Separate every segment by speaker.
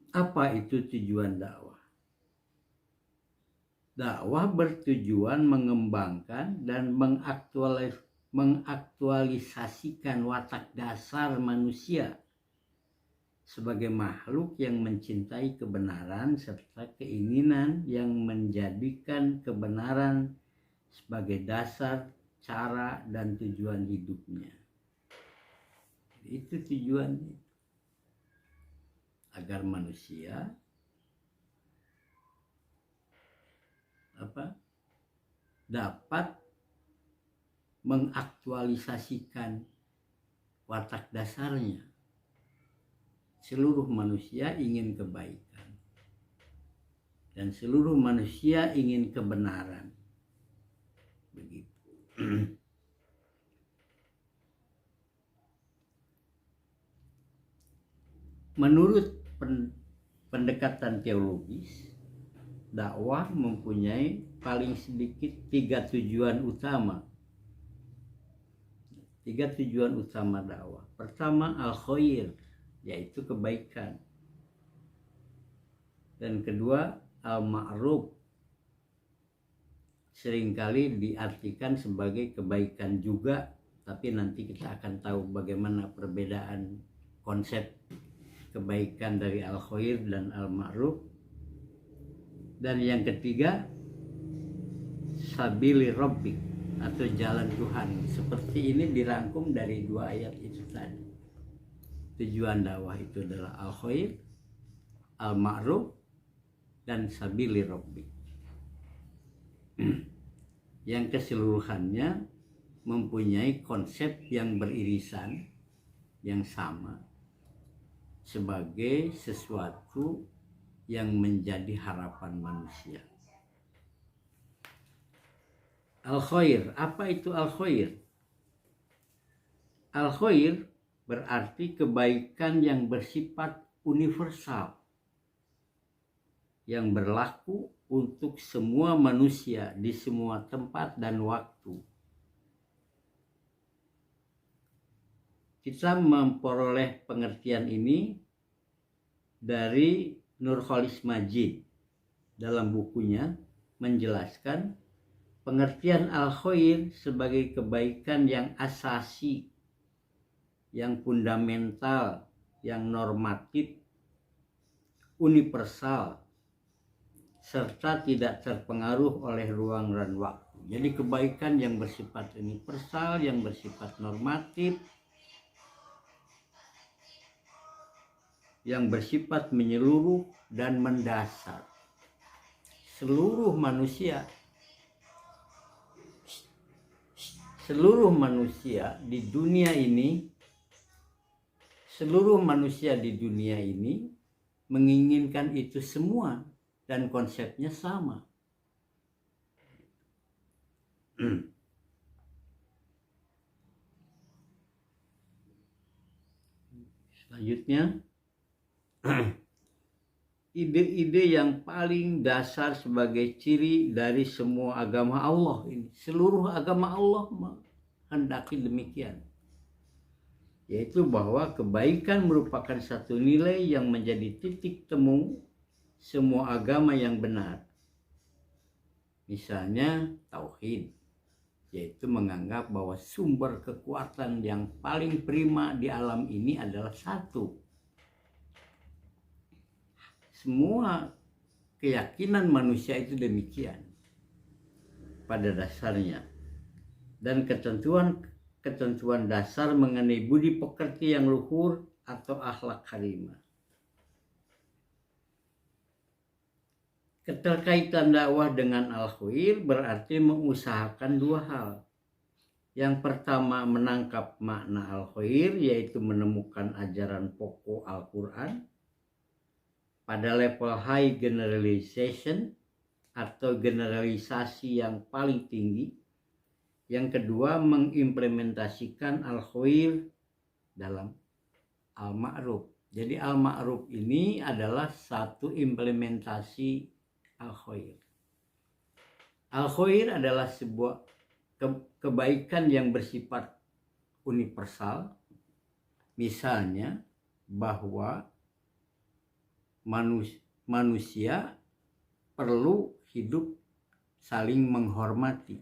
Speaker 1: Apa itu tujuan dakwah? Dakwah bertujuan mengembangkan dan mengaktualisasikan watak dasar manusia sebagai makhluk yang mencintai kebenaran serta keinginan yang menjadikan kebenaran sebagai dasar, cara, dan tujuan hidupnya. Itu tujuannya, agar manusia dapat mengaktualisasikan watak dasarnya. Seluruh manusia ingin kebaikan dan seluruh manusia ingin kebenaran. Begitu. Menurut pendekatan teologis, dakwah mempunyai paling sedikit 3 tujuan utama. 3 tujuan utama dakwah. Pertama, al-khair, yaitu kebaikan. Dan kedua, al-ma'ruf, seringkali diartikan sebagai kebaikan juga, tapi nanti kita akan tahu bagaimana perbedaan konsep kebaikan dari al-khair dan al-ma'ruf. Dan yang ketiga, sabili rabbik, atau jalan Tuhan. Seperti ini dirangkum dari 2 ayat itu tadi. Tujuan dakwah itu adalah al-khair, al-ma'ruf, dan sabili rabbik. Yang keseluruhannya mempunyai konsep yang beririsan, yang sama, sebagai sesuatu yang menjadi harapan manusia. Al-khair, apa itu al-khair? Al-khair berarti kebaikan yang bersifat universal, yang berlaku untuk semua manusia di semua tempat dan waktu. Kita memperoleh pengertian ini dari Nurholis Majid dalam bukunya menjelaskan pengertian al-khair sebagai kebaikan yang asasi, yang fundamental, yang normatif, universal, serta tidak terpengaruh oleh ruang dan waktu. Jadi kebaikan yang bersifat universal, yang bersifat normatif, yang bersifat menyeluruh dan mendasar. Seluruh manusia di dunia ini, menginginkan itu semua dan konsepnya sama. Selanjutnya, ide-ide yang paling dasar sebagai ciri dari semua agama Allah ini. Seluruh agama Allah menghendaki demikian, yaitu bahwa kebaikan merupakan satu nilai yang menjadi titik temu semua agama yang benar. Misalnya tauhid, yaitu menganggap bahwa sumber kekuatan yang paling prima di alam ini adalah satu. Semua keyakinan manusia itu demikian pada dasarnya. Dan ketentuan dasar mengenai budi pekerti yang luhur atau akhlak karimah. Keterkaitan dakwah dengan al-khair berarti mengusahakan 2 hal. Yang pertama, menangkap makna al-khair, yaitu menemukan ajaran pokok Al-Quran pada level high generalization atau generalisasi yang paling tinggi. Yang kedua, mengimplementasikan al-khair dalam al-ma'ruf. Jadi al-ma'ruf ini adalah satu implementasi al-khair. Al-khair adalah sebuah kebaikan yang bersifat universal. Misalnya bahwa manusia perlu hidup saling menghormati.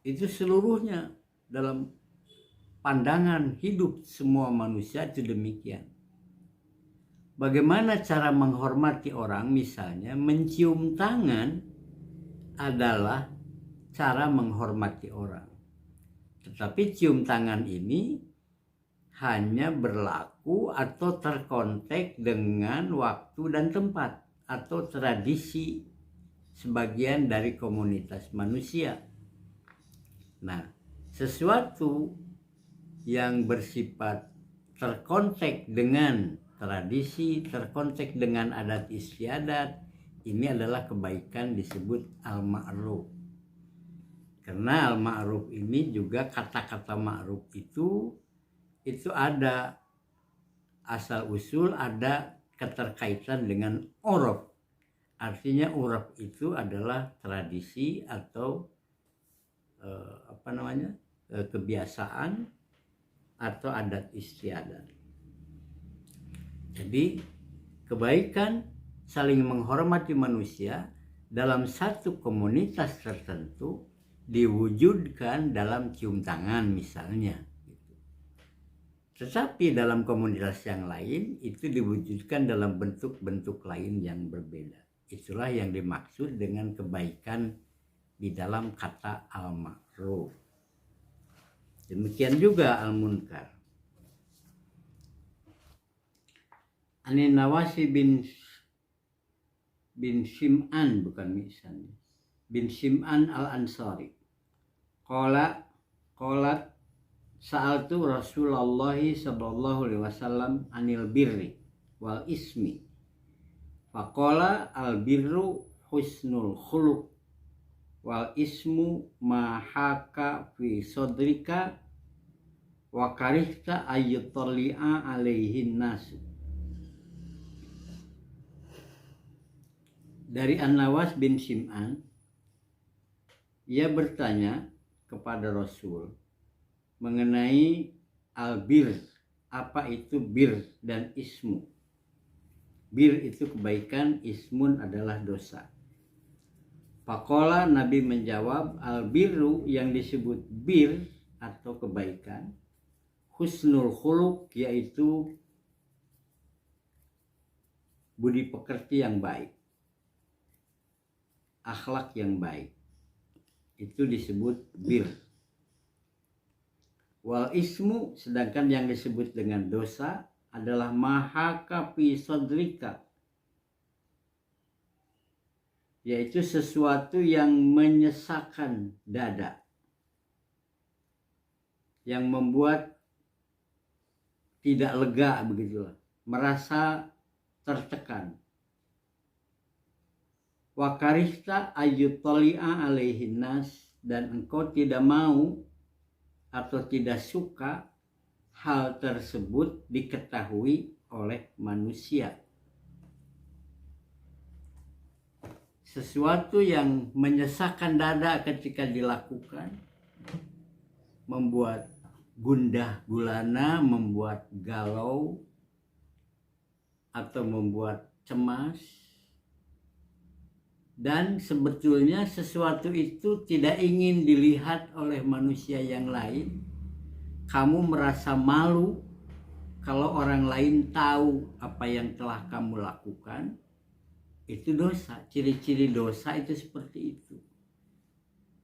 Speaker 1: Itu seluruhnya dalam pandangan hidup semua manusia itu demikian. Bagaimana cara menghormati orang? Misalnya mencium tangan adalah cara menghormati orang. Tetapi cium tangan ini hanya berlaku atau terkontek dengan waktu dan tempat atau tradisi sebagian dari komunitas manusia. Nah, sesuatu yang bersifat terkontek dengan tradisi, terkontek dengan adat istiadat, ini adalah kebaikan disebut al-ma'ruf. Karena al-ma'ruf ini juga kata-kata ma'ruf itu ada asal usul, ada keterkaitan dengan uruf. Artinya uruf itu adalah tradisi atau kebiasaan atau adat istiadat. Jadi kebaikan saling menghormati manusia dalam satu komunitas tertentu diwujudkan dalam cium tangan misalnya. Tetapi dalam komunitas yang lain itu diwujudkan dalam bentuk-bentuk lain yang berbeda. Itulah yang dimaksud dengan kebaikan di dalam kata al-ma'ruf. Demikian juga al-munkar. Ani Nawasi bin Sim'an, bukan misalnya, bin Sim'an al-Ansari. Qalat sa'altu Rasulullah sallallahu alaihi wasallam anil birri wal ismi. Faqala al birru husnul khuluq wal ismu ma haka fi sadrika wa karihta ayyutalli'a alaihin nas. Dari An-Nawas bin Sim'an, ia bertanya kepada Rasul mengenai al-bir, apa itu bir dan ismu. Bir itu kebaikan, ismun adalah dosa. Faqala, Nabi menjawab, al-birru yang disebut bir atau kebaikan, husnul khuluq yaitu budi pekerti yang baik, akhlak yang baik, itu disebut bir. Wal ismu, sedangkan yang disebut dengan dosa adalah mahaka fi sadrika, yaitu sesuatu yang menyesakkan dada, yang membuat tidak lega, begitulah, merasa tertekan. Wa karihta ayyutali'a alaihin nas, dan engkau tidak mau atau tidak suka hal tersebut diketahui oleh manusia. Sesuatu yang menyesakkan dada ketika dilakukan, membuat gundah gulana, membuat galau, atau membuat cemas. Dan sebetulnya sesuatu itu tidak ingin dilihat oleh manusia yang lain. Kamu merasa malu kalau orang lain tahu apa yang telah kamu lakukan. Itu dosa. Ciri-ciri dosa itu seperti itu.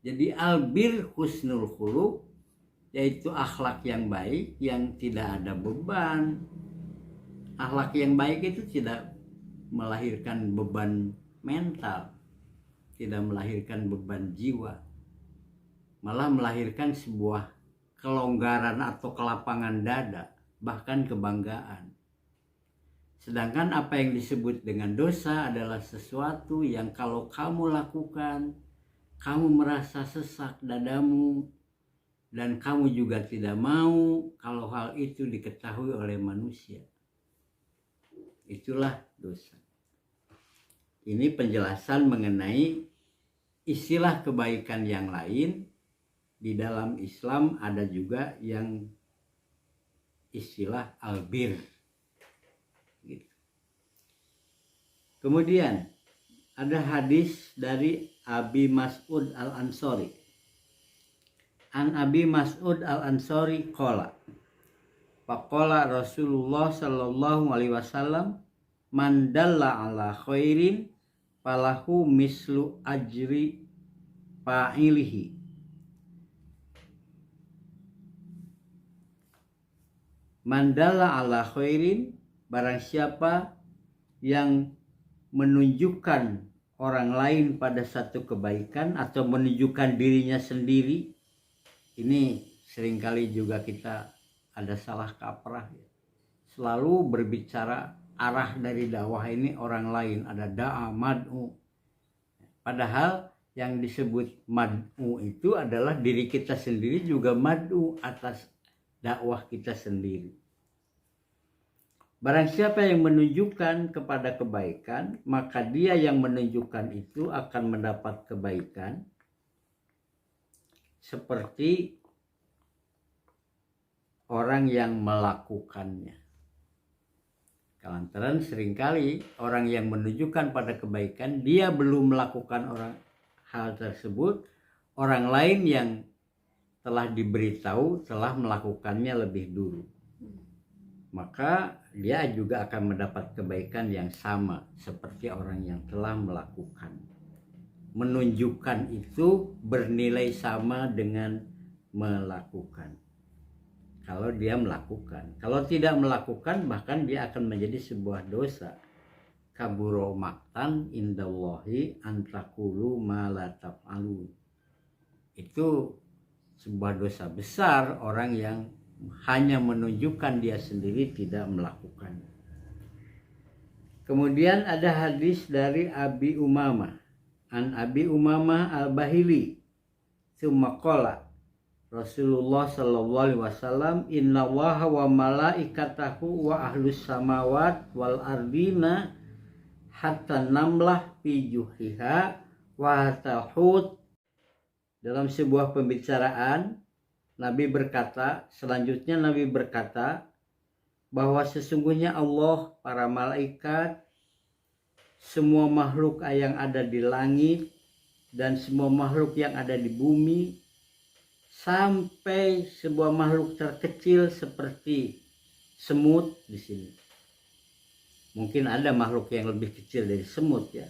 Speaker 1: Jadi albir husnul khuluq, yaitu akhlak yang baik yang tidak ada beban. Akhlak yang baik itu tidak melahirkan beban mental, tidak melahirkan beban jiwa, malah melahirkan sebuah kelonggaran atau kelapangan dada, bahkan kebanggaan. Sedangkan apa yang disebut dengan dosa adalah sesuatu yang kalau kamu lakukan, kamu merasa sesak dadamu, dan kamu juga tidak mau kalau hal itu diketahui oleh manusia. Itulah dosa. Ini penjelasan mengenai istilah kebaikan yang lain. Di dalam Islam ada juga yang istilah albir. Gitu. Kemudian ada hadis dari Abi Mas'ud Al-Ansari. An Abi Mas'ud Al-Ansari qala. Faqala Rasulullah sallallahu alaihi wasallam, man dalla ala khairin falahu mislu ajri fa'ilihi. Man dalla ala khairin, barang siapa yang menunjukkan orang lain pada satu kebaikan atau menunjukkan dirinya sendiri. Ini seringkali juga kita ada salah kaprah ya. Selalu berbicara arah dari dakwah ini orang lain, ada da'a, mad'u. Padahal yang disebut mad'u itu adalah diri kita sendiri juga mad'u atas dakwah kita sendiri. Barang siapa yang menunjukkan kepada kebaikan, maka dia yang menunjukkan itu akan mendapat kebaikan seperti orang yang melakukannya. Lantaran seringkali orang yang menunjukkan pada kebaikan, dia belum melakukan hal tersebut, orang lain yang telah diberitahu telah melakukannya lebih dulu. Maka dia juga akan mendapat kebaikan yang sama seperti orang yang telah melakukan. Menunjukkan itu bernilai sama dengan melakukan. Kalau dia melakukan, kalau tidak melakukan, bahkan dia akan menjadi sebuah dosa. Kaburo maktan indallahi antakulu ma la taf'alun. Itu sebuah dosa besar orang yang hanya menunjukkan dia sendiri tidak melakukan. Kemudian ada hadis dari Abi Umamah. An Abi Umamah Al-Bahili. Tsumma qala Rasulullah sallallahu alaihi wasallam, innallaha wa malaikatahu wa ahlus samawat wal ardina hatta namlah fi juhriha wa tahut. Dalam sebuah pembicaraan selanjutnya Nabi berkata bahwa sesungguhnya Allah, para malaikat, semua makhluk yang ada di langit dan semua makhluk yang ada di bumi, sampai sebuah makhluk terkecil seperti semut di sini. Mungkin ada makhluk yang lebih kecil dari semut ya.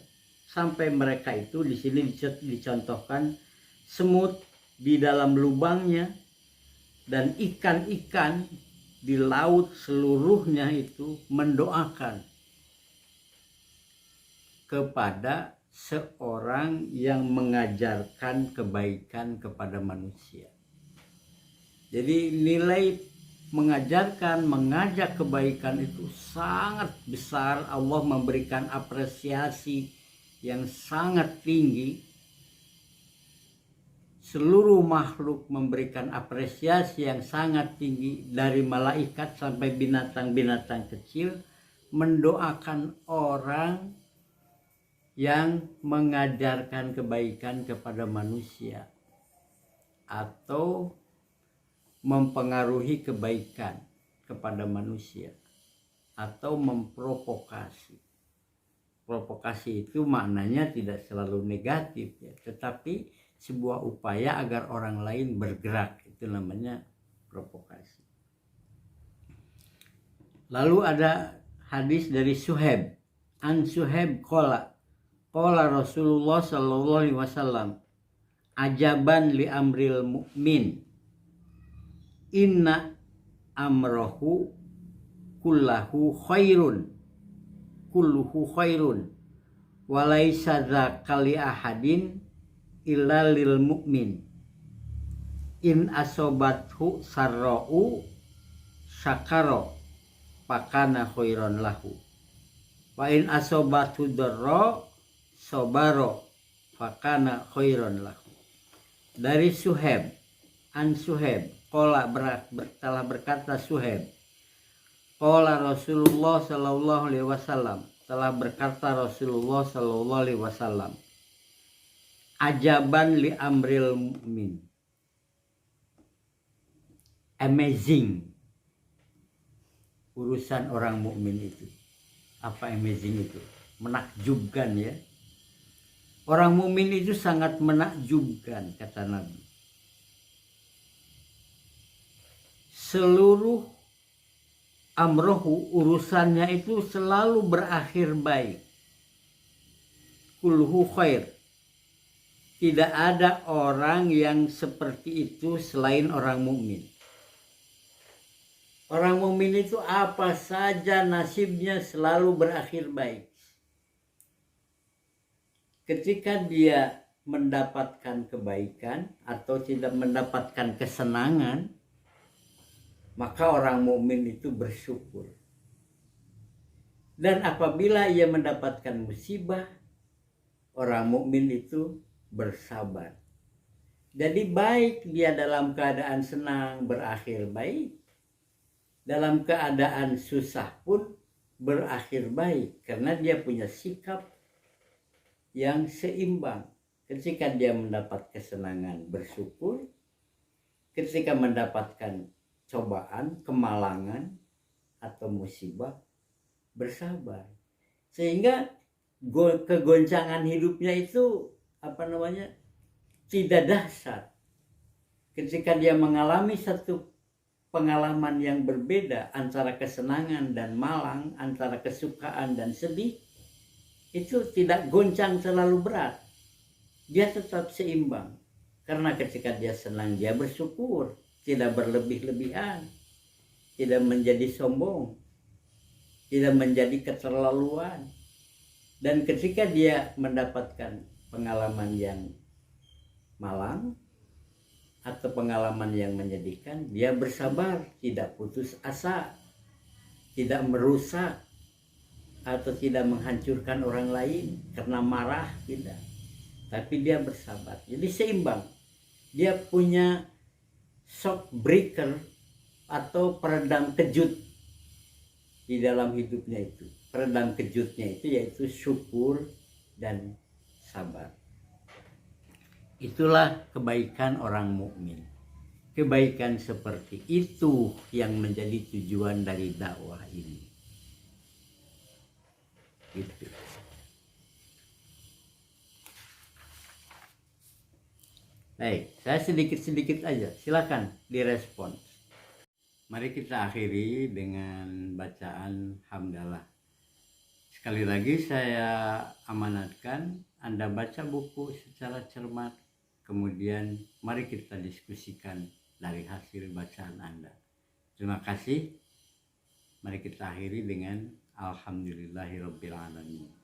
Speaker 1: Sampai mereka itu di sini dicontohkan semut di dalam lubangnya, dan ikan-ikan di laut seluruhnya itu mendoakan kepada seorang yang mengajarkan kebaikan kepada manusia. Jadi nilai mengajarkan, mengajak kebaikan itu sangat besar. Allah memberikan apresiasi yang sangat tinggi. Seluruh makhluk memberikan apresiasi yang sangat tinggi, dari malaikat sampai binatang-binatang kecil mendoakan orang yang mengajarkan kebaikan kepada manusia atau mempengaruhi kebaikan kepada manusia atau memprovokasi. Provokasi itu maknanya tidak selalu negatif ya, tetapi sebuah upaya agar orang lain bergerak, itu namanya provokasi. Lalu ada hadis dari Suhaib. An Suhaib qala Rasulullah sallallahu alaihi wasallam, ajaban li amril mu'min, inna amrahu kulluhu khairun walaysa dzakali ahadin illa lil mu'min, in asobathu sarra'u syakara fakana khairan lahu wa in asobathu darra sabara fakana khairan lahu. Dari Suhaib, an Suhaib qala telah berkata Suhaib, qala Rasulullah sallallahu alaihi wasallam, telah berkata Rasulullah sallallahu alaihi wasallam, ajaban li amril mu'min, amazing urusan orang mukmin itu. Apa amazing itu? menakjubkan ya. Orang mukmin itu sangat menakjubkan, kata Nabi. Seluruh amrohu, urusannya itu selalu berakhir baik. Kulhu khair. Tidak ada orang yang seperti itu selain orang mukmin. Orang mukmin itu apa saja nasibnya selalu berakhir baik. Ketika dia mendapatkan kebaikan atau tidak mendapatkan kesenangan, maka orang mukmin itu bersyukur. Dan apabila ia mendapatkan musibah, orang mukmin itu bersabar. Jadi baik dia dalam keadaan senang berakhir baik, dalam keadaan susah pun berakhir baik, karena dia punya sikap yang seimbang. Ketika dia mendapat kesenangan bersyukur, ketika mendapatkan cobaan, kemalangan atau musibah bersabar. Sehingga kegoncangan hidupnya itu tidak dahsyat. Ketika dia mengalami satu pengalaman yang berbeda antara kesenangan dan malang, antara kesukaan dan sedih, itu tidak goncang terlalu berat. Dia tetap seimbang. Karena ketika dia senang, dia bersyukur, tidak berlebih-lebihan, tidak menjadi sombong, tidak menjadi keterlaluan. Dan ketika dia mendapatkan pengalaman yang malang atau pengalaman yang menyedihkan, dia bersabar, tidak putus asa, tidak merusak atau tidak menghancurkan orang lain karena marah, tidak. Tapi dia bersabar. Jadi seimbang. Dia punya shock breaker atau peredam kejut di dalam hidupnya itu. Peredam kejutnya itu yaitu syukur dan sabar. Itulah kebaikan orang mukmin. Kebaikan seperti itu yang menjadi tujuan dari dakwah ini. Gitu. Baik, saya sedikit-sedikit aja. Silakan direspon. Mari kita akhiri dengan bacaan hamdalah. Sekali lagi saya amanatkan Anda baca buku secara cermat. Kemudian mari kita diskusikan dari hasil bacaan Anda. Terima kasih. Mari kita akhiri dengan Alhamdulillahirabbil alamin.